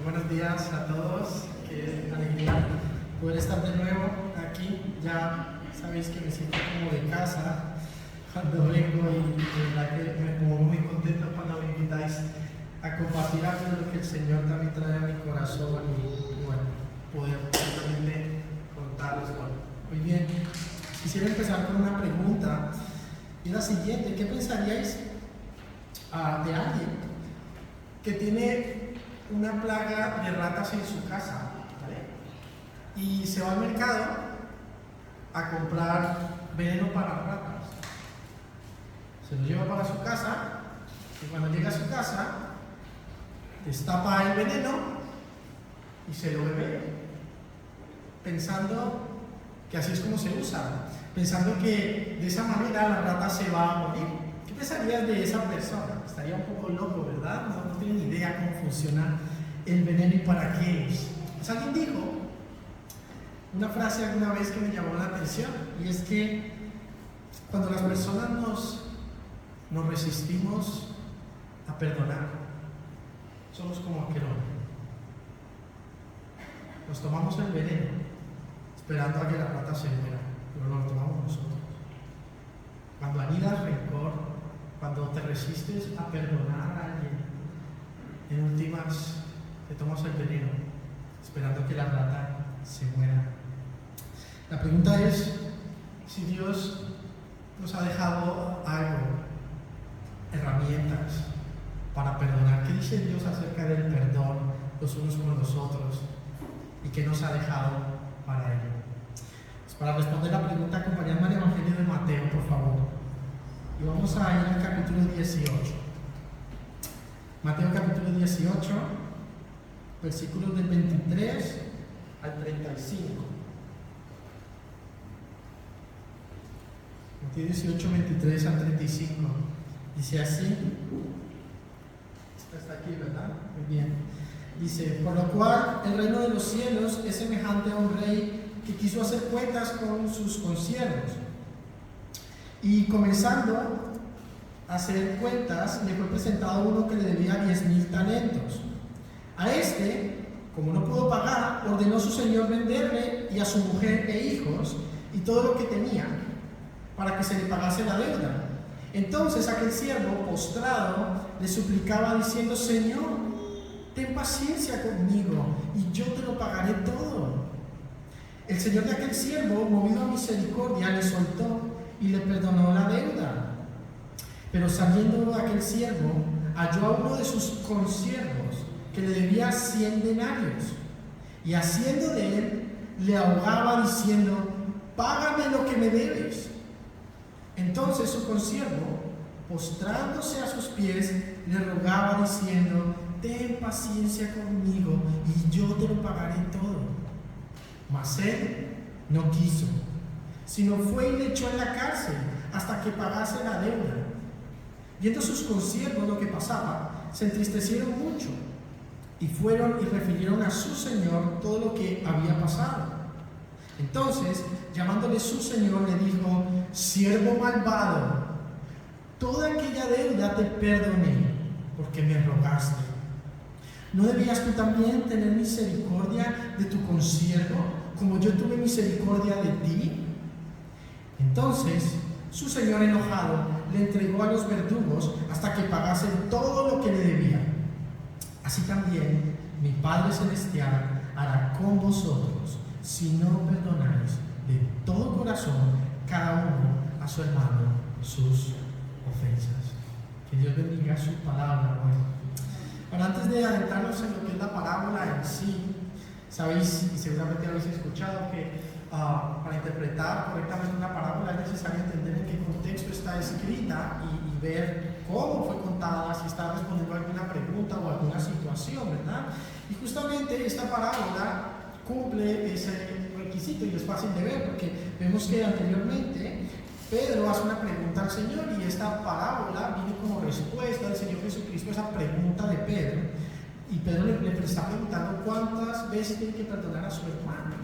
Buenos días a todos, qué alegría poder estar de nuevo aquí. Ya sabéis que me siento como de casa cuando vengo y de verdad que me pongo muy contento cuando me invitáis a compartir algo de lo que el Señor también trae a mi corazón y bueno, poder simplemente contaros. Muy bien, quisiera empezar con una pregunta y la siguiente: ¿qué pensaríais de alguien que tiene una plaga de ratas en su casa, ¿vale? Y se va al mercado a comprar veneno para ratas? Se lo lleva para su casa y cuando llega a su casa destapa el veneno y se lo bebe, pensando que así es como se usa, pensando que de esa manera la rata se va a morir. ¿Qué pensarías de esa persona? Estaría un poco loco, ¿verdad? No tiene ni idea cómo funciona el veneno y para qué es. Pues alguien dijo una frase alguna vez que me llamó la atención, y es que cuando las personas nos resistimos a perdonar, somos como aquel hombre. Nos tomamos el veneno esperando a que la rata se muera, pero no lo tomamos nosotros. Cuando anidas rencor, cuando te resistes a perdonar a alguien, en últimas te tomas el veneno esperando que la rata se muera. La pregunta es si Dios nos ha dejado algo, herramientas para perdonar. ¿Qué dice Dios acerca del perdón los unos con los otros? ¿Y qué nos ha dejado para ello? Pues para responder la pregunta, acompañadme al Evangelio de Mateo, por favor. Y vamos a ir al capítulo 18. Mateo capítulo 18, versículos del 23 al 35. Mateo 18, 23 al 35. Dice así. Está aquí, ¿verdad? Muy bien. Dice: por lo cual el reino de los cielos es semejante a un rey que quiso hacer cuentas con sus consiervos. Y comenzando a hacer cuentas, le fue presentado uno que le debía 10,000 talentos. A este, como no pudo pagar, ordenó su señor venderle y a su mujer e hijos y todo lo que tenía, para que se le pagase la deuda. Entonces aquel siervo, postrado, le suplicaba diciendo: Señor, ten paciencia conmigo y yo te lo pagaré todo. El señor de aquel siervo, movido a misericordia, le soltó y le perdonó la deuda. Pero saliendo aquel siervo, halló a uno de sus consiervos que le debía 100 denarios, y haciendo de él, le ahogaba diciendo: págame lo que me debes. Entonces su consiervo, postrándose a sus pies, le rogaba diciendo: ten paciencia conmigo y yo te lo pagaré todo. Mas él no quiso, sino fue y le echó en la cárcel hasta que pagase la deuda. Viendo sus consiervos lo que pasaba, se entristecieron mucho y fueron y refirieron a su señor todo lo que había pasado. Entonces, llamándole su señor, le dijo: siervo malvado, toda aquella deuda te perdoné porque me rogaste. ¿No debías tú también tener misericordia de tu consiervo, como yo tuve misericordia de ti? Entonces su señor, enojado, le entregó a los verdugos hasta que pagase todo lo que le debía. Así también mi Padre Celestial hará con vosotros, si no perdonáis de todo corazón cada uno a su hermano sus ofensas. Que Dios bendiga su palabra. Bueno, antes de adentrarnos en lo que es la parábola en sí, sabéis, y seguramente habéis escuchado, que para interpretar correctamente una parábola es necesario entender en qué contexto está escrita y ver cómo fue contada, si está respondiendo a alguna pregunta o alguna situación, ¿verdad? Y justamente esta parábola cumple ese requisito y es fácil de ver porque vemos que anteriormente Pedro hace una pregunta al Señor y esta parábola viene como respuesta del Señor Jesucristo a esa pregunta de Pedro, y Pedro le está preguntando cuántas veces tiene que perdonar a su hermano.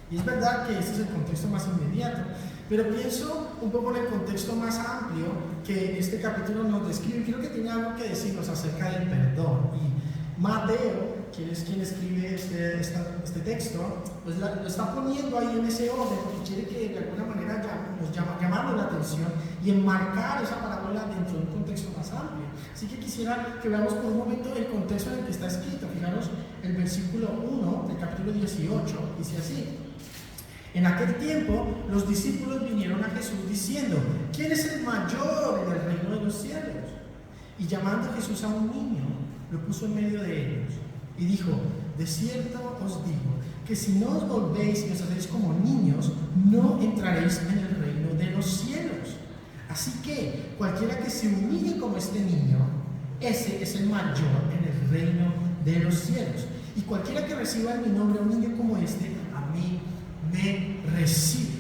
Y es verdad que este es el contexto más inmediato, pero pienso un poco en el contexto más amplio que este capítulo nos describe. Creo que tiene algo que decirnos acerca del perdón. Y Mateo quien es quien escribe este texto, pues lo está poniendo ahí en ese orden porque quiere que de alguna manera llamarnos la atención y enmarcar esa parábola dentro de un contexto más amplio. Así que quisiera que veamos por un momento el contexto en el que está escrito. Fijaros, el versículo 1 del capítulo 18 dice así: en aquel tiempo los discípulos vinieron a Jesús diciendo: ¿quién es el mayor en el reino de los cielos? Y llamando a Jesús a un niño, lo puso en medio de ellos y dijo: de cierto os digo que si no os volvéis y os hacéis como niños, no entraréis en el reino de los cielos. Así que cualquiera que se humille como este niño, ese es el mayor en el reino de los cielos. Y cualquiera que reciba en mi nombre a un niño como este, a mí me recibe.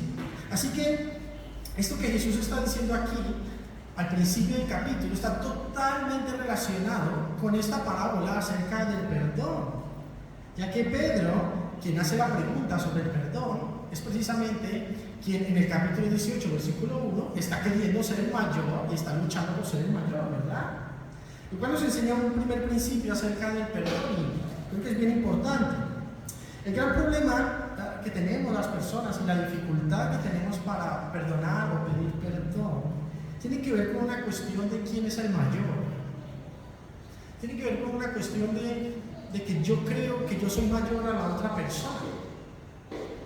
Así que esto que Jesús está diciendo aquí al principio del capítulo está totalmente relacionado con esta parábola acerca del perdón, ya que Pedro, quien hace la pregunta sobre el perdón, es precisamente quien en el capítulo 18, versículo 1, está queriendo ser el mayor y está luchando por ser el mayor, ¿verdad? Lo cual nos enseña un primer principio acerca del perdón y creo que es bien importante. El gran problema que tenemos las personas y la dificultad que tenemos para perdonar o pedir perdón tiene que ver con una cuestión de quién es el mayor. Tiene que ver con una cuestión de que yo creo que yo soy mayor a la otra persona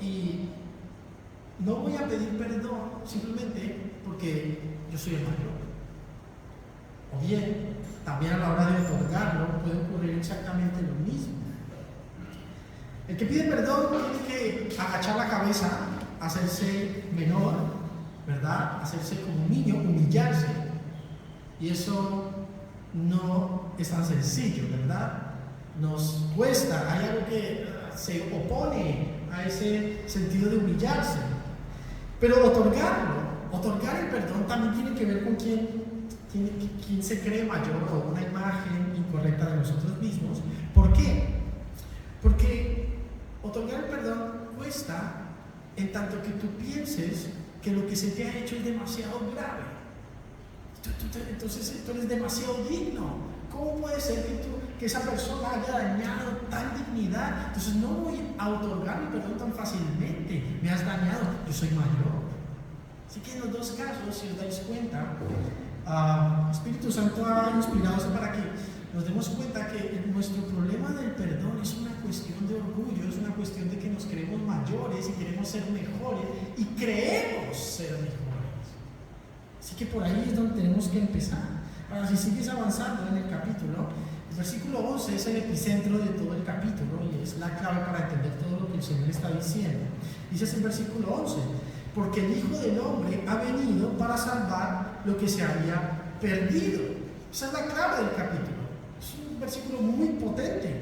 y no voy a pedir perdón simplemente porque yo soy el mayor. O bien, también a la hora de otorgarlo puede ocurrir exactamente lo mismo. El que pide perdón tiene que agachar la cabeza, hacerse menor, ¿verdad? Hacerse como un niño, humillarse. Y eso no es tan sencillo, ¿verdad? Nos cuesta, hay algo que se opone a ese sentido de humillarse. Pero otorgar el perdón también tiene que ver con quién se cree mayor o una imagen incorrecta de nosotros mismos. ¿Por qué? Porque otorgar el perdón cuesta en tanto que tú pienses que lo que se te ha hecho es demasiado grave. Entonces tú eres demasiado digno. ¿Cómo puede ser que esa persona haya dañado tal dignidad? Entonces no voy a otorgar mi perdón tan fácilmente. Me has dañado, yo soy mayor. Así que en los dos casos, si os dais cuenta, Espíritu Santo ha inspirado para que nos demos cuenta que nuestro problema del perdón es una cuestión de orgullo, es una cuestión de que nos creemos mayores y queremos ser mejores y creemos ser mejores. Así que por ahí es donde tenemos que empezar. Ahora, si sigues avanzando en el capítulo, el versículo 11 es el epicentro de todo el capítulo y es la clave para entender todo lo que el Señor está diciendo. Dice el versículo 11: porque el Hijo del Hombre ha venido para salvar lo que se había perdido. Esa es la clave del capítulo. Es un versículo muy potente.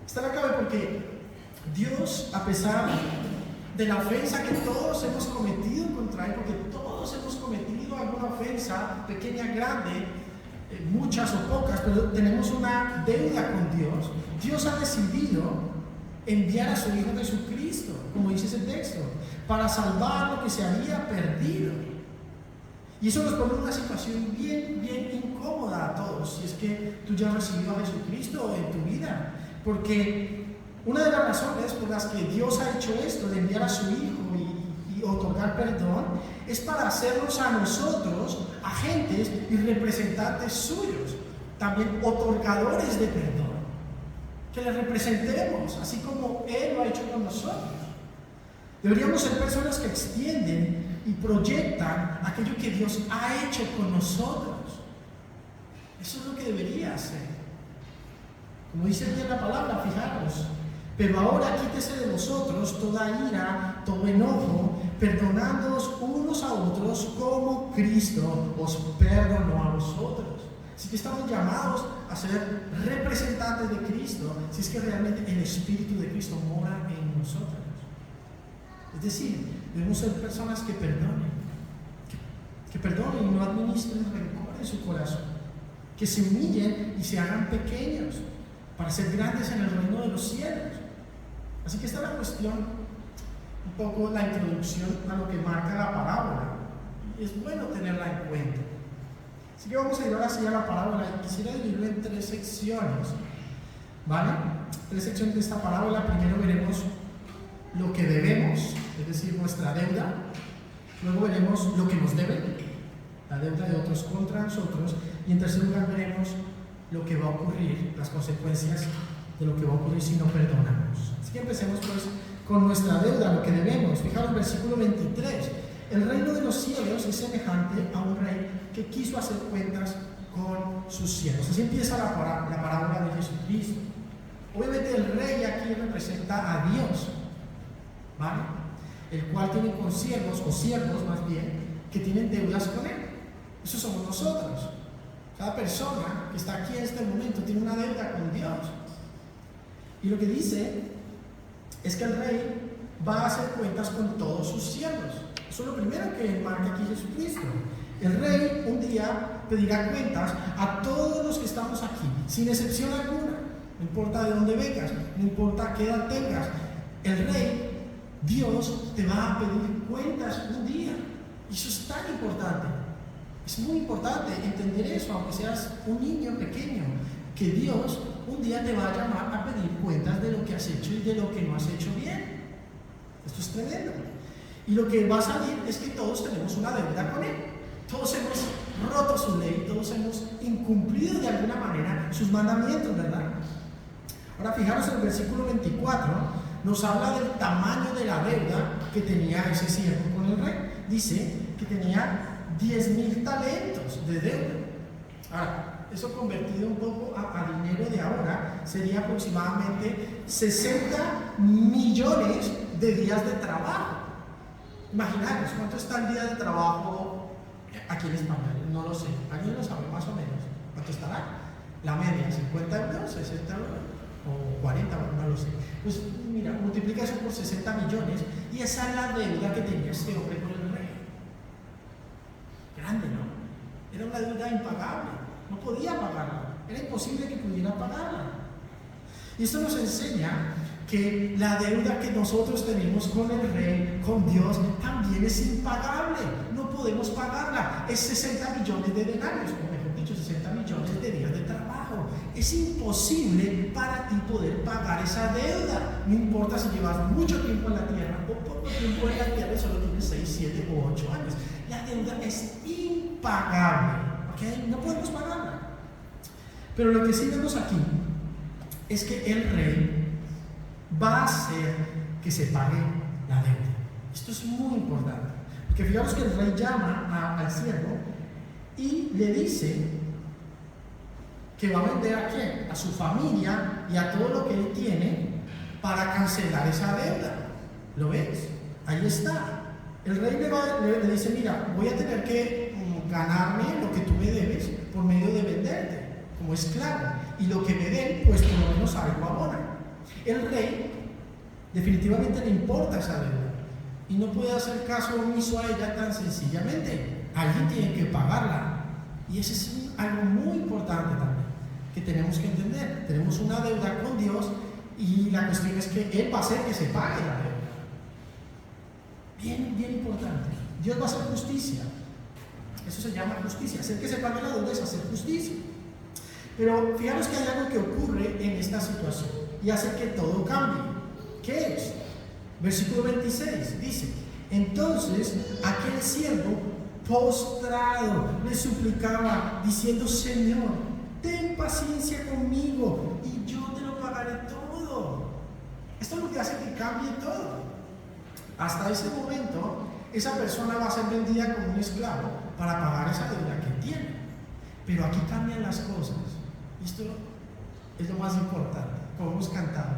Está la clave porque Dios, a pesar de la ofensa que todos hemos cometido contra Él, porque todos hemos cometido alguna ofensa, pequeña, grande, muchas o pocas, pero tenemos una deuda con Dios. Dios ha decidido enviar a su Hijo Jesucristo, como dice ese texto, para salvar lo que se había perdido. Y eso nos pone en una situación bien incómoda a todos, si es que tú ya has recibido a Jesucristo en tu vida. Porque una de las razones por las que Dios ha hecho esto, de enviar a su Hijo y otorgar perdón, es para hacernos a nosotros agentes y representantes suyos, también otorgadores de perdón. Que le representemos, así como Él lo ha hecho con nosotros. Deberíamos ser personas que extienden y proyectan aquello que Dios ha hecho con nosotros. Eso es lo que debería hacer. Como dice bien la palabra, fijaros: pero ahora quítese de vosotros toda ira, todo enojo, perdonándoos unos a otros como Cristo os perdonó a vosotros. Así que estamos llamados a ser representantes de Cristo, si es que realmente el Espíritu de Cristo mora en nosotros. Es decir, debemos ser personas que perdonen, que perdonen y no administren rencor en su corazón, que se humillen y se hagan pequeños para ser grandes en el reino de los cielos. Así que esta es la cuestión, un poco la introducción a lo que marca la parábola. Y es bueno tenerla en cuenta. Así que vamos a ir ahora sí a la parábola y quisiera dividirlo en 3 secciones, ¿vale? 3 secciones de esta parábola. Primero veremos lo que debemos, es decir, nuestra deuda. Luego veremos lo que nos deben, la deuda de otros contra nosotros. Y en tercer lugar veremos lo que va a ocurrir, las consecuencias de lo que va a ocurrir si no perdonamos. Así que empecemos pues con nuestra deuda, lo que debemos. Fijaros, versículo 23. El reino de los cielos es semejante a un rey que quiso hacer cuentas con sus siervos. Así empieza la parábola de Jesucristo. Obviamente el rey aquí representa a Dios, ¿vale? El cual tiene consiervos, o siervos más bien, que tienen deudas con él. Eso somos nosotros. Cada persona que está aquí en este momento tiene una deuda con Dios. Y lo que dice es que el rey va a hacer cuentas con todos sus siervos. Eso es lo primero que marca aquí Jesucristo. El rey un día pedirá cuentas a todos los que estamos aquí, sin excepción alguna. No importa de dónde vengas, no importa qué edad tengas. El rey, Dios, te va a pedir cuentas un día. Y eso es tan importante. Es muy importante entender eso, aunque seas un niño pequeño, que Dios un día te va a llamar a pedir cuentas de lo que has hecho y de lo que no has hecho bien. Esto es tremendo. Y lo que va a salir es que todos tenemos una deuda con Él. Todos hemos roto su ley, todos hemos incumplido de alguna manera sus mandamientos, ¿verdad? Ahora fijaros en el versículo 24, nos habla del tamaño de la deuda que tenía ese siervo con el rey. Dice que tenía 10,000 talentos de deuda. Ahora, eso convertido un poco a dinero de ahora sería aproximadamente 60 millones de días de trabajo. Imaginaros cuánto está el día de trabajo aquí en España. No lo sé, ¿alguien lo sabe más o menos? ¿Cuánto estará? La media, 50 euros, 60 euros o 40, no lo sé. Pues mira, multiplica eso por 60 millones y esa es la deuda que tenía este hombre con el rey. Grande, ¿no? Era una deuda impagable, no podía pagarla, era imposible que pudiera pagarla. Y esto nos enseña que la deuda que nosotros tenemos con el rey, con Dios, también es impagable, no podemos pagarla. Es 60 millones de denarios, o mejor dicho, 60 millones de días de trabajo. Es imposible para ti poder pagar esa deuda, no importa si llevas mucho tiempo en la tierra o poco tiempo en la tierra y solo tienes 6, 7 o 8 años. La deuda es impagable, ¿ok? No podemos pagarla. Pero lo que sí vemos aquí es que el rey va a hacer que se pague la deuda. Esto es muy importante, porque fijaros que el rey llama al siervo y le dice que va a vender a quién, a su familia y a todo lo que él tiene para cancelar esa deuda. ¿Lo ves? Ahí está. El rey le dice, mira, voy a tener que ganarme lo que tú me debes por medio de venderte como esclavo, y lo que me den, pues por lo menos algo abona. El rey definitivamente le importa esa deuda y no puede hacer caso omiso a ella tan sencillamente. Alguien tiene que pagarla, y eso es algo muy importante también que tenemos que entender. Tenemos una deuda con Dios y la cuestión es que Él va a hacer que se pague la deuda. Bien, bien importante. Dios va a hacer justicia. Eso se llama justicia. Hacer que se pague la deuda es hacer justicia. Pero fijaros que hay algo que ocurre en esta situación y hace que todo cambie. ¿Qué es? Versículo 26 dice: entonces aquel siervo postrado le suplicaba diciendo: Señor, ten paciencia conmigo y yo te lo pagaré todo. Esto es lo que hace que cambie todo. Hasta ese momento esa persona va a ser vendida como un esclavo para pagar esa deuda que tiene. Pero aquí cambian las cosas. Esto es lo más importante. Como hemos cantado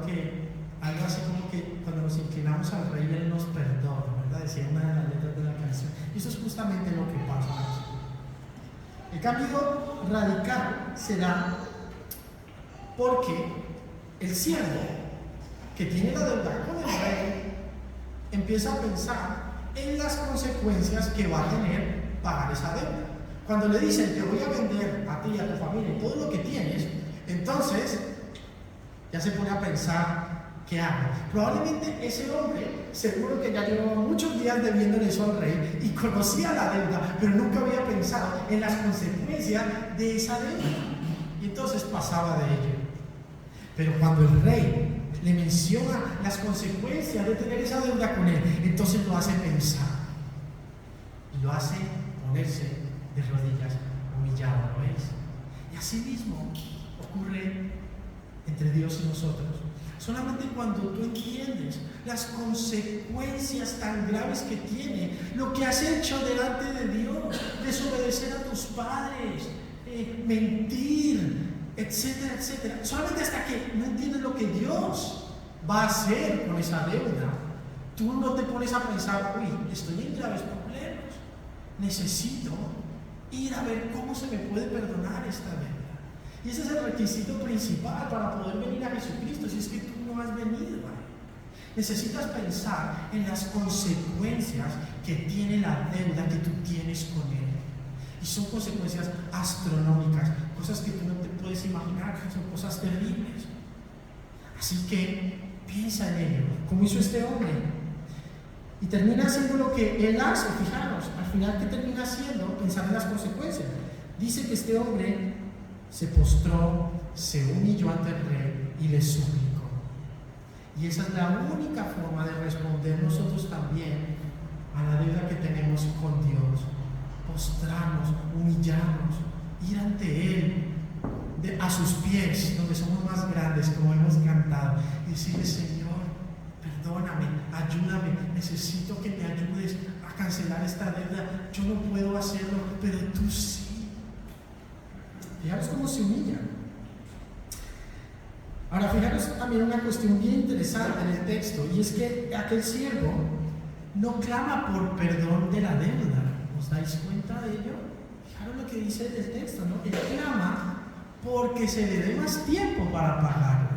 que algo así como que cuando nos inclinamos al rey, Él nos perdona, ¿verdad? Decía una de las letras de la canción. Y eso es justamente lo que pasa aquí. El cambio radical será porque el siervo que tiene la deuda con el rey empieza a pensar en las consecuencias que va a tener pagar esa deuda. Cuando le dicen: te voy a vender a ti y a tu familia y todo lo que tienes, entonces ya se pone a pensar ¿qué hago? Probablemente ese hombre, seguro que ya llevaba muchos días debiéndole eso al rey y conocía la deuda, pero nunca había pensado en las consecuencias de esa deuda. Y entonces pasaba de ello. Pero cuando el rey le menciona las consecuencias de tener esa deuda con él, entonces lo hace pensar y lo hace ponerse de rodillas, humillado, ¿lo ves? Y así mismo ocurre entre Dios y nosotros. Solamente cuando tú entiendes las consecuencias tan graves que tiene lo que has hecho delante de Dios, desobedecer a tus padres, mentir, etcétera, etcétera. Solamente hasta que no entiendes lo que Dios va a hacer con esa deuda, tú no te pones a pensar, uy, estoy en graves problemas, necesito ir a ver cómo se me puede perdonar esta deuda. Y ese es el requisito principal para poder venir a Jesucristo, si es que tú no has venido a Él. Necesitas pensar en las consecuencias que tiene la deuda que tú tienes con Él. Y son consecuencias astronómicas, cosas que tú no te puedes imaginar, son cosas terribles. Así que piensa en ello, como hizo este hombre. Y termina haciendo lo que él hace, fijaros, al final, ¿qué termina haciendo? Pensar en las consecuencias. Dice que este hombre se postró, se humilló ante el rey y le suplicó. Y esa es la única forma de responder nosotros también a la deuda que tenemos con Dios. Postrarnos, humillarnos, ir ante Él, a sus pies, donde somos más grandes, como hemos cantado, y decirle: Señor, perdóname, ayúdame, necesito que me ayudes a cancelar esta deuda. Yo no puedo hacerlo, pero tú sí. Fijaros cómo se humilla. Ahora, fijaros también una cuestión bien interesante en el texto, y es que aquel siervo no clama por perdón de la deuda. ¿Os dais cuenta de ello? Fijaros lo que dice el texto, ¿no? Él clama porque se le dé más tiempo para pagarla,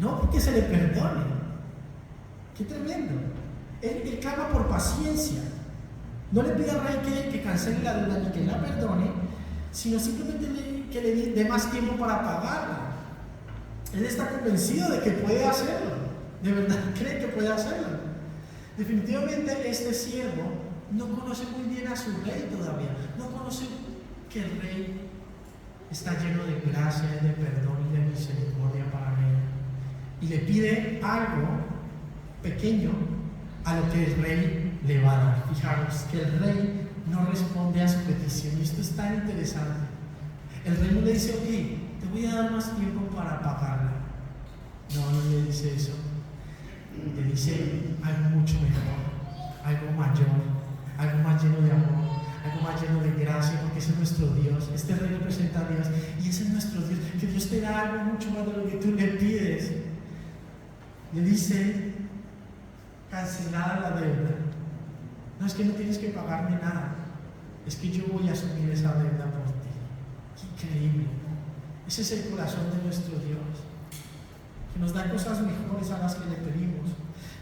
no porque se le perdone. ¡Qué tremendo! Él clama por paciencia. No le pide al rey que cancele la deuda ni que la perdone, sino simplemente que le dé más tiempo para pagarla. Él está convencido de que puede hacerlo. De verdad cree que puede hacerlo. Definitivamente este siervo no conoce muy bien a su rey todavía. No conoce que el rey está lleno de gracia, de perdón y de misericordia para él. Y le pide algo pequeño a lo que el rey le va a dar. Fijaros que el rey no responde a su petición, y esto es tan interesante. El rey no le dice: ok, te voy a dar más tiempo para pagarla. No le dice eso. Le dice algo mucho mejor, algo mayor, algo más lleno de amor, algo más lleno de gracia, porque ese es nuestro Dios. Este rey representa a Dios y ese es nuestro Dios, que Dios te da algo mucho más de lo que tú le pides. Le dice: cancelada la deuda. No es que no tienes que pagarme nada, es que yo voy a asumir esa deuda por ti. ¡Qué increíble! Ese es el corazón de nuestro Dios, que nos da cosas mejores a las que le pedimos.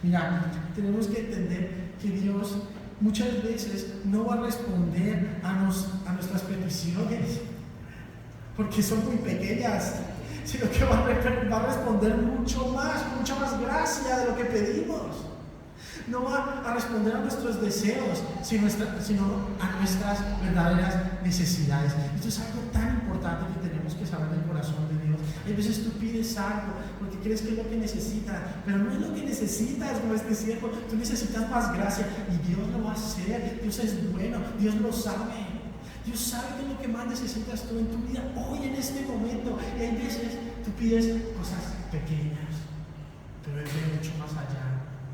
Mira, tenemos que entender que Dios muchas veces no va a responder a nuestras peticiones porque son muy pequeñas, sino que va a responder mucha más gracia de lo que pedimos. No va a responder a nuestros deseos, sino a nuestras verdaderas necesidades. Esto es algo tan importante que tenemos que saber del corazón de Dios. Hay veces tú pides algo porque crees que es lo que necesitas, pero no es lo que necesitas, como este siervo. Tú necesitas más gracia y Dios lo va a hacer. Dios es bueno, Dios lo sabe. Dios sabe que es lo que más necesitas tú en tu vida hoy, en este momento. Y hay veces tú pides cosas pequeñas, pero Él ve mucho más allá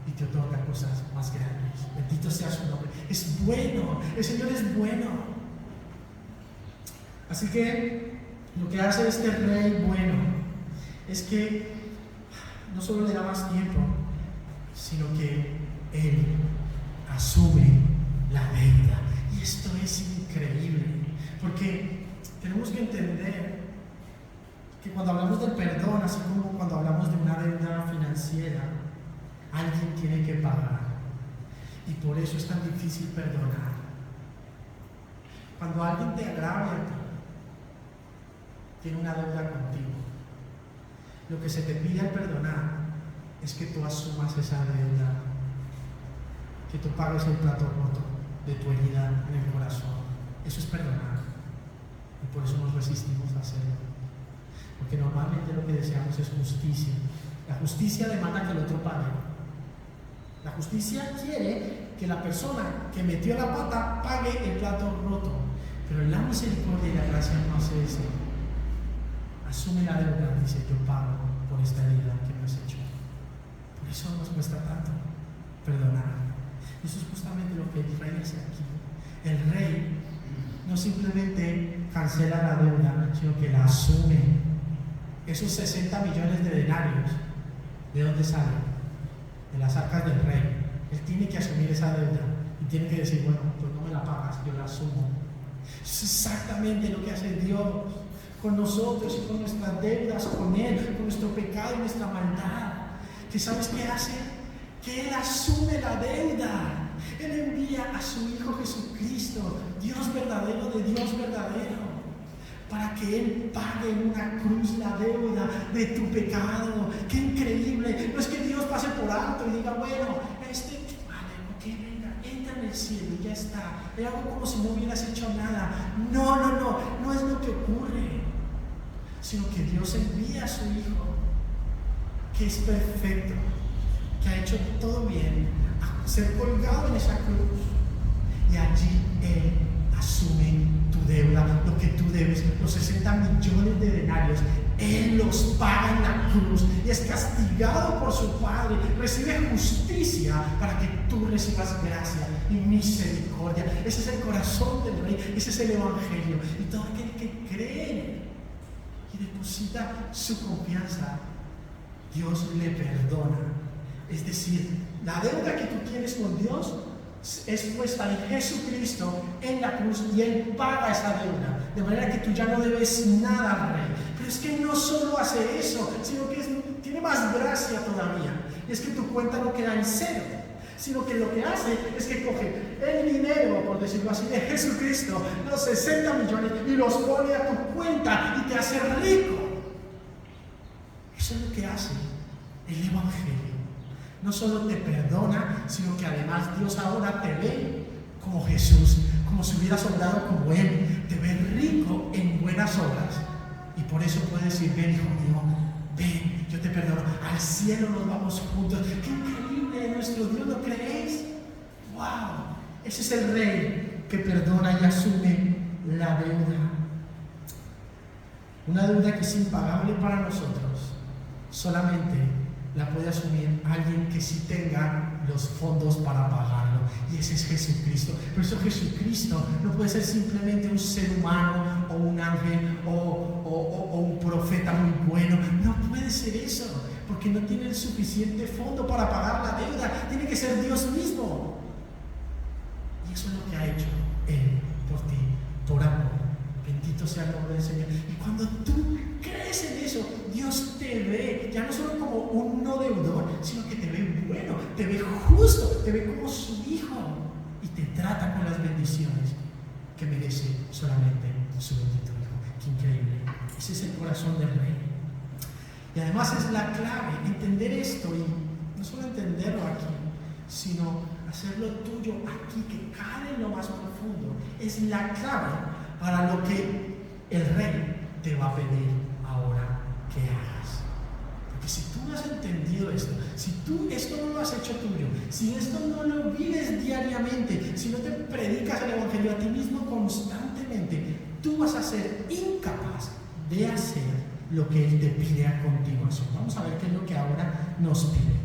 y te otorga cosas más grandes. Bendito sea su nombre. Es bueno, el Señor es bueno. Así que lo que hace este rey bueno es que no solo le da más tiempo, sino que Él asume la deuda. Y esto es increíble, porque tenemos que entender que cuando hablamos del perdón, así como cuando hablamos de una deuda financiera, alguien tiene que pagar, y por eso es tan difícil perdonar. Cuando alguien te agravia a ti, tiene una deuda contigo, lo que se te pide al perdonar es que tú asumas esa deuda, que tú pagues el plato roto de tu herida en el corazón. Eso es perdonar. Y por eso nos resistimos a hacerlo. Porque normalmente lo que deseamos es justicia. La justicia demanda que el otro pague. La justicia quiere que la persona que metió la pata pague el plato roto. Pero la misericordia y la gracia no hace eso. Asume la deuda, dice: yo pago por esta herida que me has hecho. Por eso nos cuesta tanto perdonar. Eso es justamente lo que el rey hace aquí. El rey no simplemente cancela la deuda, sino que la asume. Esos 60 millones de denarios, ¿de dónde salen? De las arcas del rey. Él tiene que asumir esa deuda y tiene que decir: bueno, pues no me la pagas, yo la asumo. Es exactamente lo que hace Dios con nosotros y con nuestras deudas, con Él, con nuestro pecado y nuestra maldad. ¿Que sabes qué hace? Que Él asume la deuda. Él envía a su Hijo Jesucristo, Dios verdadero de Dios verdadero, para que Él pague en una cruz la deuda de tu pecado. ¡Qué increíble! No es que Dios pase por alto y diga: bueno, vale, ok, venga, entra en el cielo y ya está. Le hago como si no hubieras hecho nada. No es lo que ocurre. Sino que Dios envía a su Hijo, que es perfecto, que ha hecho todo bien, a ser colgado en esa cruz. Y allí Él asume tu deuda, lo que tú debes, los 60 millones de denarios. Él los paga en la cruz y es castigado por su Padre. Recibe justicia para que tú recibas gracia y misericordia. Ese es el corazón del Rey, ese es el Evangelio. Y todo aquel que cree y deposita su confianza, Dios le perdona. Es decir, la deuda que tú tienes con Dios es puesta en Jesucristo en la cruz y Él paga esa deuda, de manera que tú ya no debes nada al Rey. Pero es que no solo hace eso, sino que tiene más gracia todavía. Y es que tu cuenta no queda en cero, sino que lo que hace es que coge el dinero, por decirlo así, de Jesucristo, los 60 millones, y los pone a tu cuenta y te hace rico. Eso es lo que hace el Evangelio. No solo te perdona, sino que además Dios ahora te ve como Jesús, como si hubieras obrado como Él. Te ve rico en buenas obras. Y por eso puedes decir: ven, hijo mío, ven, yo te perdono. Al cielo nos vamos juntos. ¡Qué increíble es nuestro Dios! ¿Lo creéis? ¡Wow! Ese es el Rey que perdona y asume la deuda. Una deuda que es impagable para nosotros. Solamente la puede asumir alguien que sí tenga los fondos para pagarlo, y ese es Jesucristo. Por eso Jesucristo no puede ser simplemente un ser humano o un ángel o un profeta muy bueno. No puede ser eso, porque no tiene el suficiente fondo para pagar la deuda. Tiene que ser Dios mismo, y eso es lo que ha hecho Él por ti, por amor. Bendito sea el nombre del Señor. Y cuando tú crees en eso, Dios te ve ya no solo como un no deudor, sino que te ve bueno, te ve justo, te ve como su hijo y te trata con las bendiciones que merece solamente su bendito Hijo. ¡Qué increíble! Ese es el corazón del Rey. Y además es la clave, entender esto, y no solo entenderlo aquí, sino hacerlo tuyo aquí, que cae en lo más profundo. Es la clave para lo que el Rey te va a pedir ahora que hagas. Porque si tú no has entendido esto, si tú esto no lo has hecho tuyo, si esto no lo vives diariamente, si no te predicas el Evangelio a ti mismo constantemente, tú vas a ser incapaz de hacer lo que Él te pide a continuación. Vamos a ver qué es lo que ahora nos pide.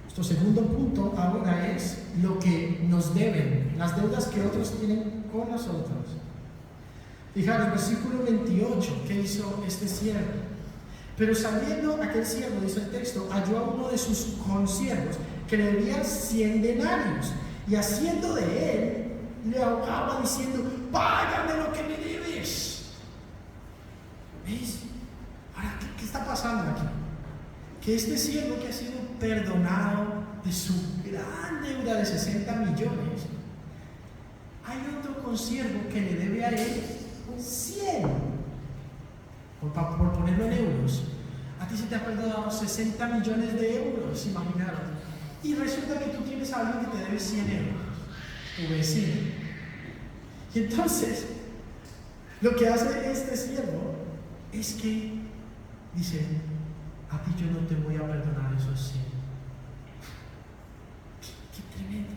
Nuestro segundo punto ahora es lo que nos deben, las deudas que otros tienen con nosotros. Fijaros, versículo 28, ¿qué hizo este siervo? Pero saliendo aquel siervo, dice el texto, halló a uno de sus consiervos que le debía 100 denarios, y haciendo de él, le ahogaba diciendo: págame lo que me debes. ¿Veis? Ahora, ¿qué está pasando aquí? Que este siervo que ha sido perdonado de su gran deuda de 60 millones, hay otro consiervo que le debe a él 100, por ponerlo en euros. A ti se te ha perdonado 60 millones de euros, imaginaros. Y resulta que tú tienes a alguien que te debe 100 euros, tu vecino. Y entonces, lo que hace este siervo es que dice: a ti yo no te voy a perdonar esos 100. Qué tremendo.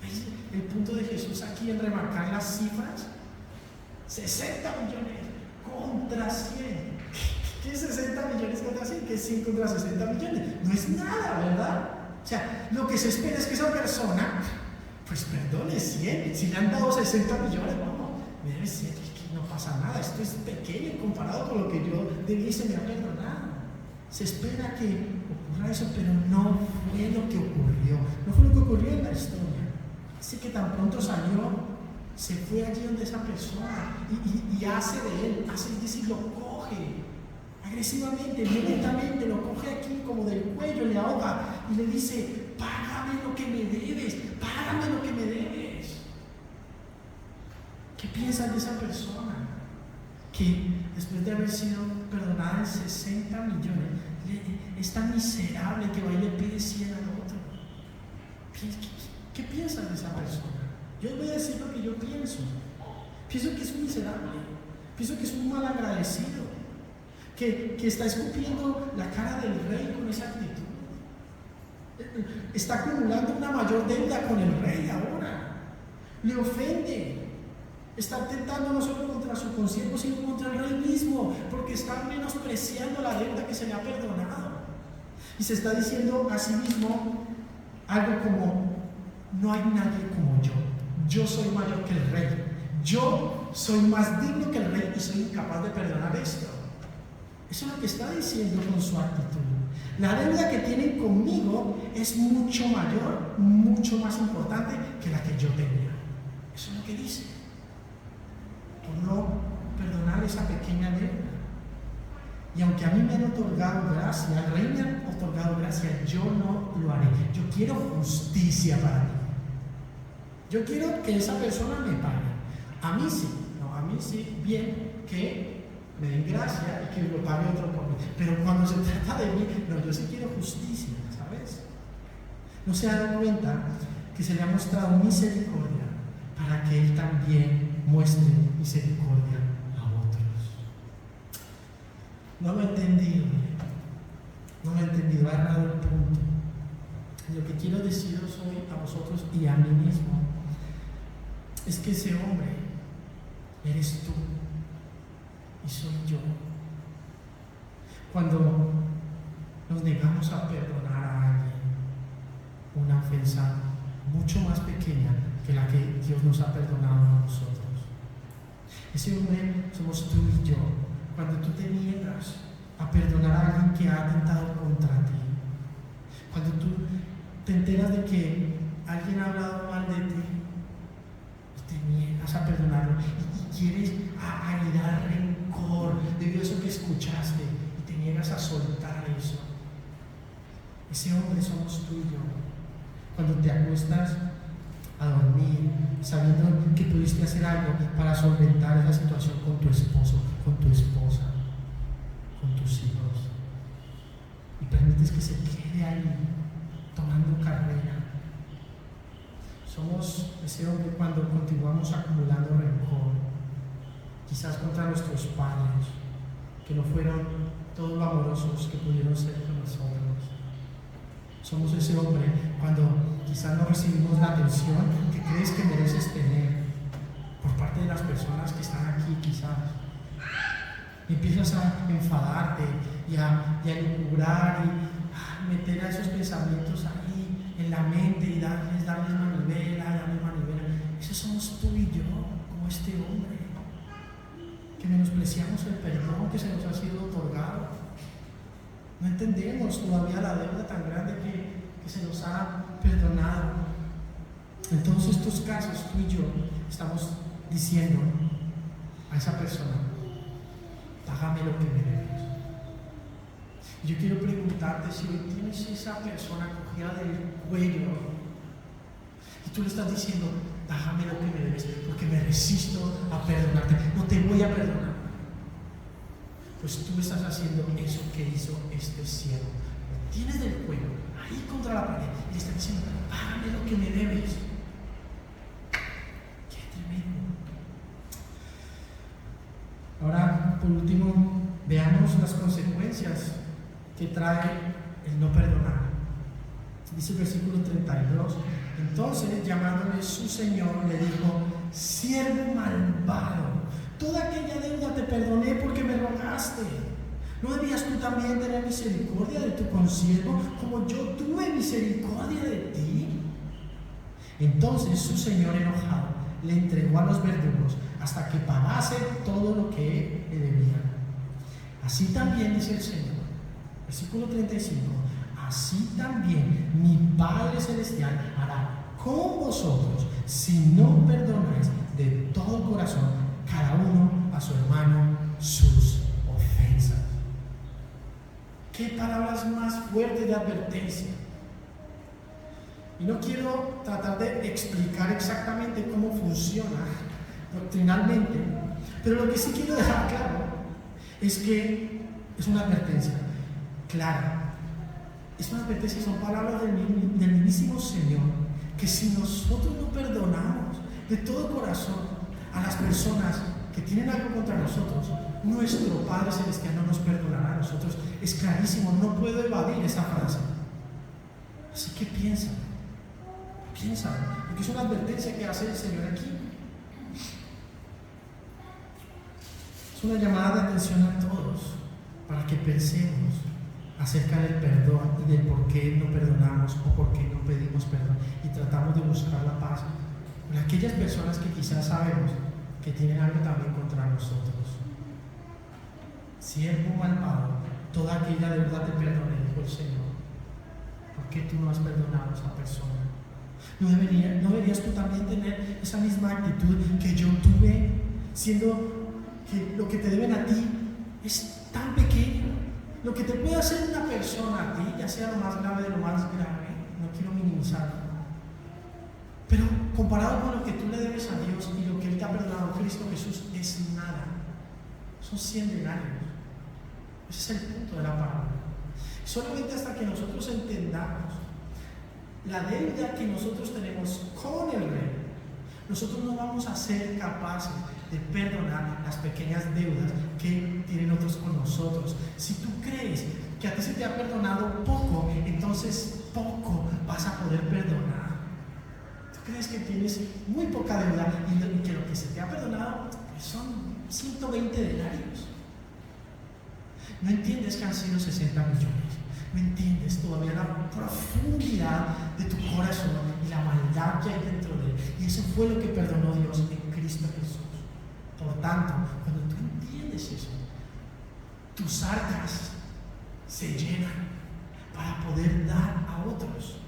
¿Veis el punto de Jesús aquí en remarcar las cifras? 60 millones contra 100. ¿Qué es 60 millones contra 100? ¿Qué es 100 contra 60 millones? No es nada, ¿verdad? O sea, lo que se espera es que esa persona, pues perdone 100. Si le han dado 60 millones, vamos, me debe 100, es que no pasa nada. Esto es pequeño comparado con lo que yo debí y se me ha perdonado. Se espera que ocurra eso, pero no fue lo que ocurrió. No fue lo que ocurrió en la historia. Así que tan pronto salió, se fue allí donde esa persona y hace de él, es decir, lo coge agresivamente, violentamente, lo coge aquí como del cuello, le ahoga y le dice: págame lo que me debes, págame lo que me debes. ¿Qué piensas de esa persona? Que después de haber sido perdonada en 60 millones, es tan miserable que va y le pide 100 al otro. ¿Qué piensas de esa persona? Yo os voy a decir lo que yo pienso. Pienso que es un miserable, pienso que es un mal agradecido, que está escupiendo la cara del rey con esa actitud. Está acumulando una mayor deuda con el rey ahora. Le ofende. Está atentando no solo contra su consiervo, sino contra el rey mismo, porque está menospreciando la deuda que se le ha perdonado. Y se está diciendo a sí mismo algo como: no hay nadie como yo. Yo soy mayor que el rey. Yo soy más digno que el rey y soy incapaz de perdonar esto. Eso es lo que está diciendo con su actitud. La deuda que tienen conmigo es mucho mayor, mucho más importante que la que yo tenía. Eso es lo que dice. Por no perdonar esa pequeña deuda. Y aunque a mí me han otorgado gracia, al rey me han otorgado gracia, yo no lo haré. Yo quiero justicia para mí. Yo quiero que esa persona me pague. A mí sí, bien, que me den gracia y que lo pague otro por mí. Pero cuando se trata de mí, no, yo sí quiero justicia, ¿sabes? No se ha dado cuenta que se le ha mostrado misericordia para que él también muestre misericordia a otros. No lo he entendido, he errado el punto. Lo que quiero deciros hoy a vosotros y a mí mismo es que ese hombre eres tú y soy yo. Cuando nos negamos a perdonar a alguien una ofensa mucho más pequeña que la que Dios nos ha perdonado a nosotros. Ese hombre somos tú y yo. Cuando tú te niegas a perdonar a alguien que ha atentado contra ti, cuando tú te enteras de que alguien ha hablado mal de ti y te niegas a perdonarlo y quieres añadir rencor debido a eso que escuchaste y te niegas a soltar eso, ese hombre somos tú y yo. Cuando te acuestas a dormir sabiendo que pudiste hacer algo para solventar esa situación con tu esposo, con tu esposa, con tus hijos, y permites que se quede ahí tomando carrera. Somos ese hombre cuando continuamos acumulando rencor, quizás contra nuestros padres, que no fueron todos lo amorosos que pudieron ser con nosotros. Somos ese hombre cuando quizás no recibimos la atención que crees que mereces tener por parte de las personas que están aquí, quizás. Y empiezas a enfadarte y a elucubrar y meter a esos pensamientos ahí en la mente y darles manivela. Esos somos tú y yo, como este hombre, que menospreciamos el perdón que se nos ha sido otorgado. No entendemos todavía la deuda tan grande que se nos ha perdonado. En todos estos casos, tú y yo estamos diciendo a esa persona: págame lo que me debes. Y yo quiero preguntarte si hoy tienes esa persona cogida del cuello y tú le estás diciendo: págame lo que me debes, porque me resisto a perdonarte, no te voy a perdonar. pues tú estás haciendo eso que hizo este siervo. Lo tienes del cuello, ahí contra la pared, y le estás diciendo, págame lo que me debes. ¡Qué tremendo! Ahora, por último, veamos las consecuencias que trae el no perdonar. Dice el versículo 32, entonces llamándole su señor le dijo, siervo malvado, toda aquella deuda te perdoné porque me rogaste. ¿No debías tú también tener misericordia de tu consiervo como yo tuve misericordia de ti? Entonces su señor enojado le entregó a los verdugos hasta que pagase todo lo que le debía. Así también dice el Señor, versículo 35, así también mi Padre Celestial hará con vosotros si no perdonáis de todo corazón cada uno a su hermano sus ofensas. ¿Qué palabras más fuertes de advertencia? Y no quiero tratar de explicar exactamente cómo funciona doctrinalmente, pero lo que sí quiero dejar claro es que es una advertencia clara. Es una advertencia, son palabras del mismísimo Señor, que si nosotros no perdonamos de todo corazón a las personas que tienen algo contra nosotros, nuestro Padre Celestial no nos perdonará a nosotros. Es clarísimo, no puedo evadir esa frase. Así que piensa, porque es una advertencia que hace el Señor aquí. Es una llamada de atención a todos para que pensemos acerca del perdón y del por qué no perdonamos o por qué no pedimos perdón y tratamos de buscar la paz con aquellas personas que quizás sabemos que tienen algo también contra nosotros. Siervo malvado, toda aquella deuda te perdoné, dijo el Señor. ¿Por qué tú no has perdonado a esa persona? ¿No deberías tú también tener esa misma actitud que yo tuve, siendo que lo que te deben a ti es tan pequeño? Lo que te puede hacer una persona a ti, ya sea lo más grave de lo más grave, no quiero minimizarlo, pero comparado con lo que tú le debes a Dios y lo que Él te ha perdonado, Cristo Jesús, es nada. Son 100 denarios. Ese es el punto de la palabra. Solamente hasta que nosotros entendamos la deuda que nosotros tenemos con el Rey, nosotros no vamos a ser capaces de perdonar las pequeñas deudas que tienen otros con nosotros. Si tú crees que a ti se te ha perdonado poco, entonces poco vas a poder perdonar. Tú crees que tienes muy poca deuda y que lo que se te ha perdonado pues son 120 denarios. No entiendes que han sido 60 millones. No entiendes todavía la profundidad de tu corazón y la maldad que hay dentro de él. Y eso fue lo que perdonó Dios en Cristo Jesús. Por tanto, cuando tú entiendes eso, tus arcas se llenan para poder dar a otros.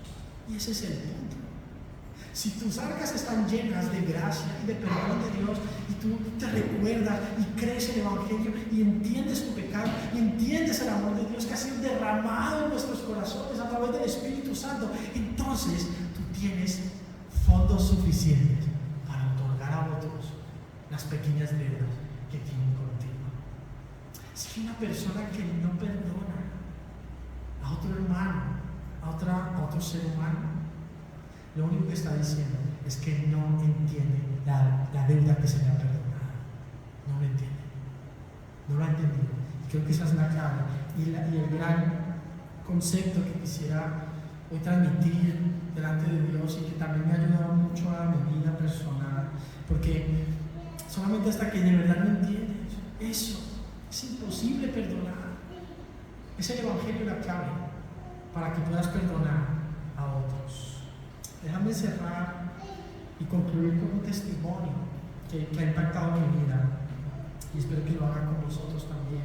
Y ese es el punto. Si tus arcas están llenas de gracia y de perdón de Dios, y tú te recuerdas y crees el Evangelio y entiendes tu pecado y entiendes el amor de Dios que ha sido derramado en nuestros corazones a través del Espíritu Santo, entonces tú tienes fondos suficientes para otorgar a otros las pequeñas deudas que tienen contigo. Es que una persona que no perdona a otro hermano, a otro ser humano, lo único que está diciendo es que no entiende la deuda que se le ha perdonado. No lo entiende. No lo ha entendido. Creo que esa es la clave. Y el gran concepto que quisiera hoy transmitir delante de Dios y que también me ha ayudado mucho a mi vida personal. Porque solamente hasta que de verdad no entiendes eso, es imposible perdonar. Es el Evangelio la clave para que puedas perdonar a otros. Déjame cerrar y concluir con un testimonio que ha impactado mi vida y espero que lo haga con vosotros también.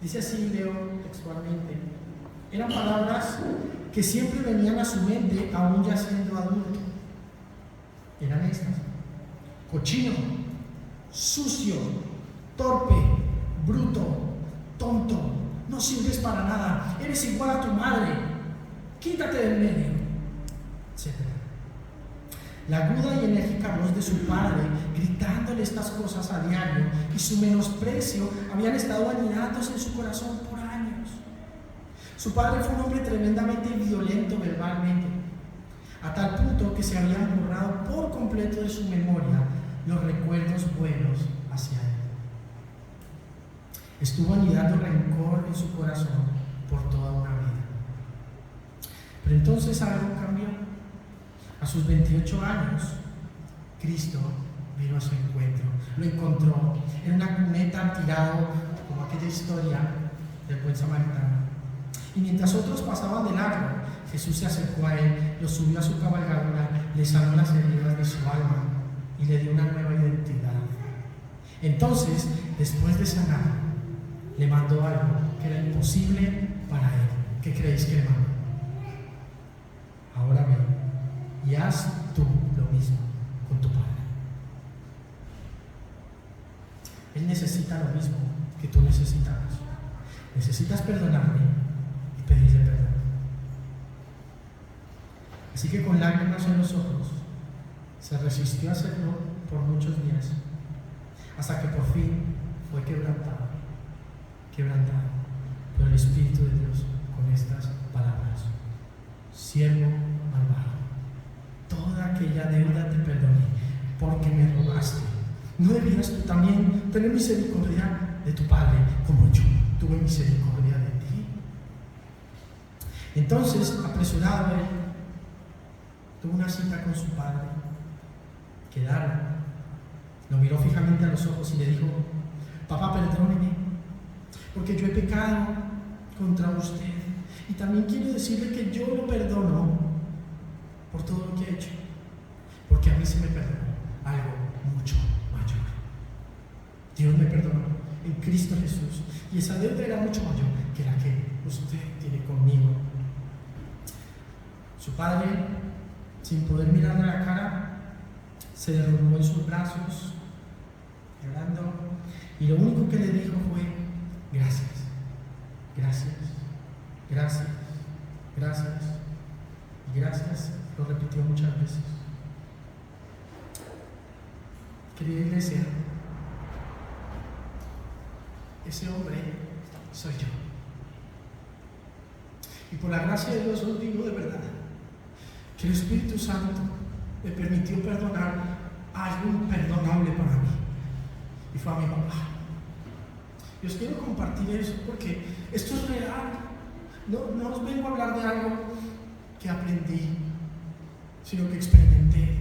Dice así, leo textualmente: eran palabras que siempre venían a su mente aún ya siendo adulto. Eran estas: cochino, sucio, torpe, bruto, tonto, no sirves para nada, eres igual a tu madre, quítate del medio, etc. La aguda y enérgica voz de su padre gritando recordándole estas cosas a diario, y su menosprecio habían estado anidándose en su corazón por años. Su padre fue un hombre tremendamente violento verbalmente, a tal punto que se habían borrado por completo de su memoria los recuerdos buenos hacia él. Estuvo anidando rencor en su corazón por toda una vida. Pero entonces algo cambió. A sus 28 años, Cristo vino a su encuentro, lo encontró en una cuneta tirado, como aquella historia del buen samaritano. Y mientras otros pasaban de largo, Jesús se acercó a él, lo subió a su cabalgadura, le sanó las heridas de su alma y le dio una nueva identidad. Entonces, después de sanar, le mandó algo que era imposible para él. ¿Qué creéis que le mandó? Ahora ve y haz tú lo mismo con tu Padre. Él necesita lo mismo que tú necesitas. Necesitas perdonarle y pedirle perdón. Así que con lágrimas en los ojos se resistió a hacerlo por muchos días, hasta que por fin fue quebrantado por el Espíritu de Dios con estas palabras: siervo malvado, toda aquella deuda te perdoné porque me robaste. ¿No debías tú también tener misericordia de tu padre como yo tuve misericordia de ti? Entonces, apresurado él, tuvo una cita con su padre. Quedaron. Lo miró fijamente a los ojos y le dijo: papá, perdóneme, porque yo he pecado contra usted. Y también quiero decirle que yo lo perdono por todo lo que he hecho, porque a mí se me perdonó algo mucho mayor. Dios me perdonó en Cristo Jesús, y esa deuda era mucho mayor que la que usted tiene conmigo. Su padre, sin poder mirarle a la cara, se derrumbó en sus brazos, llorando, y lo único que le dijo fue: gracias, gracias, gracias, gracias y gracias. Lo repitió muchas veces. Querida iglesia, ese hombre soy yo. Y por la gracia de Dios os digo de verdad que el Espíritu Santo me permitió perdonar algo imperdonable para mí, y fue a mi papá. Y os quiero compartir eso porque esto es real. No os vengo a hablar de algo que aprendí, sino que experimenté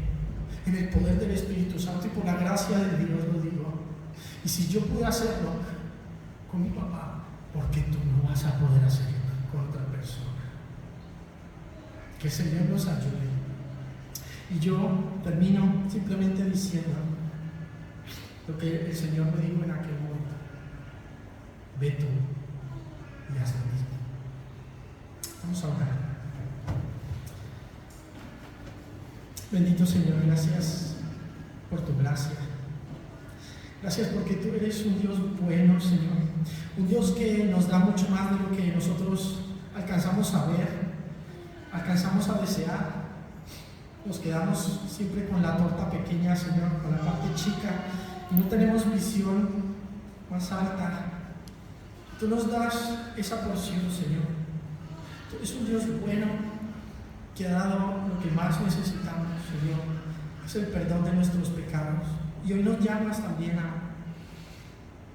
en el poder del Espíritu Santo, y por la gracia de Dios lo digo. Y si yo pude hacerlo con mi papá, ¿por qué tú no vas a poder hacerlo con otra persona? Que el Señor nos ayude. Y yo termino simplemente diciendo lo que el Señor me dijo en aquel momento: ve tú y haz lo mismo. Vamos a orar. Bendito Señor, gracias por tu gracia. Gracias porque tú eres un Dios bueno, Señor. Un Dios que nos da mucho más de lo que nosotros alcanzamos a ver, alcanzamos a desear. Nos quedamos siempre con la torta pequeña, Señor, con la parte chica, y no tenemos visión más alta. Tú nos das esa porción, Señor. Tú eres un Dios bueno que ha dado lo que más necesitamos, Señor. Es el perdón de nuestros pecados. Y hoy nos llamas también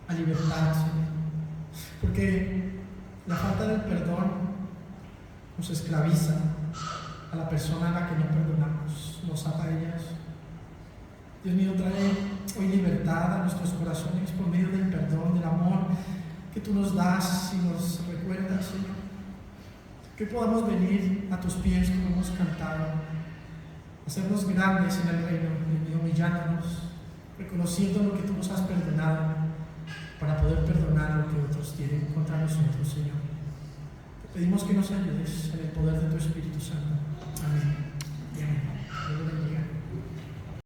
a libertad, Señor. Porque la falta del perdón nos esclaviza a la persona a la que no perdonamos, nos ata a ellas. Dios mío, trae hoy libertad a nuestros corazones por medio del perdón, del amor que tú nos das y nos recuerdas, Señor. Que podamos venir a tus pies como hemos cantado, hacernos grandes en el reino, humillándonos, reconociendo lo que tú nos has perdonado, para poder perdonar lo que otros tienen contra nosotros, Señor. Te pedimos que nos ayudes en el poder de tu Espíritu Santo. Amén.